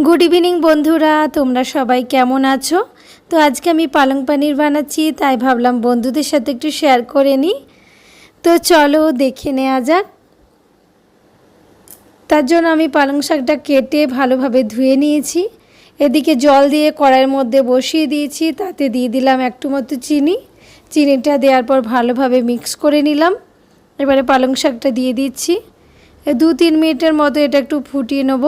Good evening बंधुरा तोमरा सबाई केमन आछो। तो आज के आमी पालंग पनीर बानाচ্ছি ताई भाबलाम बंधुदेर साथे एकटु शेयर करे निই। तो चलो देखे नेওয়া যাক। तार जोन्नो आमी पालंग शाकटा केटे भालोभाबे धुए निয়েছি। एदिके जल दिए कड़ाइয়ের মধ্যে বসিয়ে দিয়েছি। ताते দিয়ে দিলাম একটু মতো চিনি। চিনিটা দেওয়ার পর ভালোভাবে মিক্স করে নিলাম। এবারে পালং শাকটা দিয়ে দিচ্ছি। 2-3 মিনিটের মতো এটা একটু ফুটিয়ে নেব।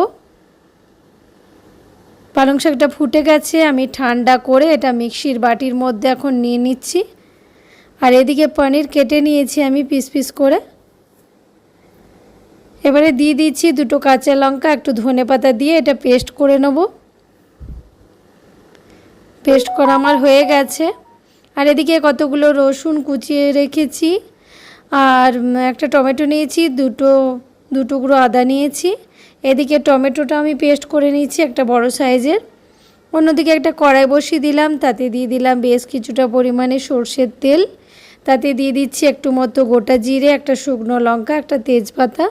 পালং শাকটা ফুটে গেছে, আমি ঠান্ডা করে এটা মিক্সির বাটির মধ্যে এখন নিয়ে নিচ্ছি। আর এদিকে পনির কেটে নিয়েছি আমি পিস পিস করে। এবারে দিয়ে দিচ্ছি দুটো কাঁচা লঙ্কা, একটু ধনেপাতা দিয়ে এটা পেস্ট করে নেব। পেস্ট করা আমার হয়ে গেছে। আর এদিকে কতগুলো রসুন কুচিয়ে রেখেছি, আর একটা টমেটো নিয়েছি, দু টুকরো আদা নিয়েছি। এদিকে টমেটোটা আমি পেস্ট করে নিয়েছি একটা বড় সাইজের। অন্যদিকে একটা কড়াই বসিয়ে দিলাম, তাতে দিয়ে দিলাম বেশ কিছুটা পরিমাণে সরষের তেল। তাতে দিয়ে দিচ্ছি একটু মতো গোটা জিরে, একটা শুকনো লঙ্কা, একটা তেজপাতা।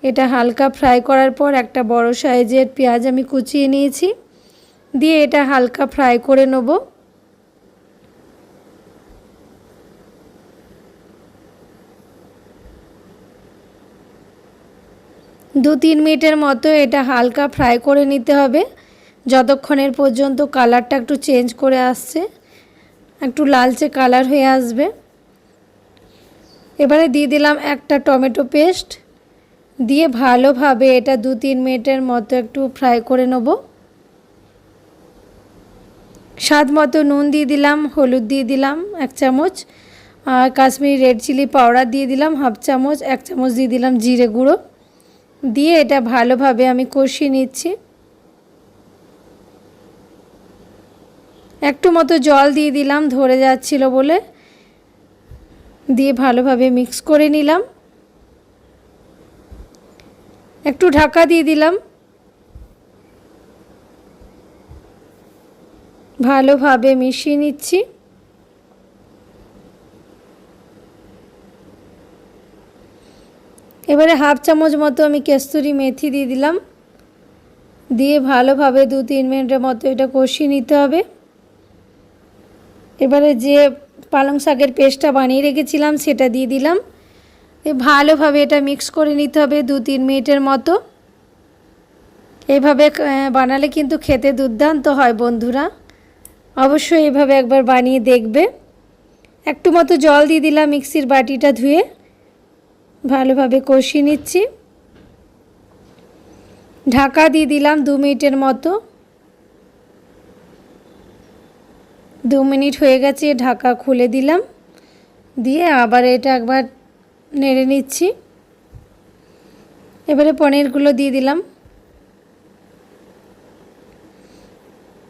এটা হালকা ফ্রাই করার পর একটা বড় সাইজের পেঁয়াজ আমি কুচিয়ে নিয়েছি, দিয়ে এটা হালকা ফ্রাই করে নেব। दो तीन मिनटर मतो এটা হালকা ফ্রাই করে নিতে হবে, যতক্ষণের পর্যন্ত কালারটা একটু চেঞ্জ করে আসছে, একটু লালচে কালার হয়ে আসবে। এবারে দিয়ে দিলাম একটা টমেটো পেস্ট, দিয়ে ভালোভাবে এটা 2-3 মিনিটের মতো একটু ফ্রাই করে নেব। স্বাদ মতো নুন দিয়ে দিলাম, হলুদ দিয়ে দিলাম 1 চামচ, আর কাশ্মীরি রেড চিলি পাউডার দিয়ে দিলাম 1/2 চামচ, 1 চামচ দিয়ে দিলাম জিরে গুঁড়ো। দিয়ে এটা ভালোভাবে আমি কষিয়ে নিচ্ছি। একটু মতো জল দিয়ে দিলাম ধরে যাচ্ছিল বলে, দিয়ে ভালোভাবে মিক্স করে নিলাম। একটু ঢাকা দিয়ে দিলাম। ভালোভাবে মিশিয়ে নিচ্ছি। এবারে 1/2 চামচ মতো আমি কস্তুরি মেথি দিয়ে দিলাম, দিয়ে ভালোভাবে 2-3 মিনিটের মতো এটা কষিয়ে নিতে হবে। এবারে যে পালং শাকের পেস্টটা বানিয়ে রেখেছিলাম সেটা দিয়ে দিলাম, ভালোভাবে এটা মিক্স করে নিতে হবে 2-3 মিনিটের মতো। এইভাবে বানালে কিন্তু খেতে দুর্দান্ত হয় বন্ধুরা, অবশ্যই এভাবে একবার বানিয়ে দেখবে। একটু মতো জল দিয়ে দিলাম মিক্সির বাটিটা ধুয়ে, ভালোভাবে কষিয়ে নিচ্ছি। ঢাকা দিয়ে দিলাম 2 মিনিটের মতো। 2 মিনিট হয়ে গেছে, ঢাকা খুলে দিলাম, দিয়ে আবার এটা একবার নেড়ে নিচ্ছি। এবারে পনিরগুলো দিয়ে দিলাম,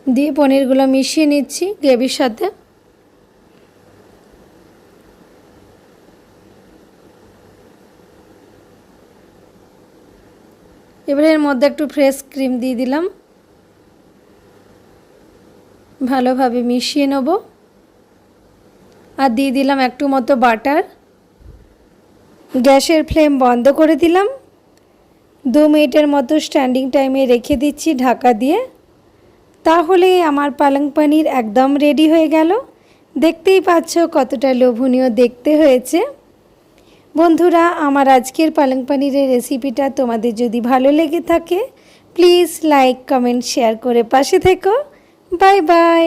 দিয়ে পনিরগুলো মিশিয়ে নিচ্ছি গ্রেভির সাথে। এবারে এর মধ্যে একটু ফ্রেশ ক্রিম দিয়ে দিলাম, ভালোভাবে মিশিয়ে নেব। আর দিয়ে দিলাম একটু মতো বাটার। গ্যাসের ফ্লেম বন্ধ করে দিলাম। 2 মিনিটের মতো স্ট্যান্ডিং টাইমে রেখে দিচ্ছি ঢাকা দিয়ে। তাহলে আমার পালং পনির একদম রেডি হয়ে গেল। দেখতেই পাচ্ছ কতটা লোভনীয় দেখতে হয়েছে। বন্ধুরা, আমার আজকের পালং পনিরের রেসিপিটা তোমাদের যদি ভালো লেগে থাকে প্লিজ লাইক কমেন্ট শেয়ার করে পাশে থেকো। Bye bye.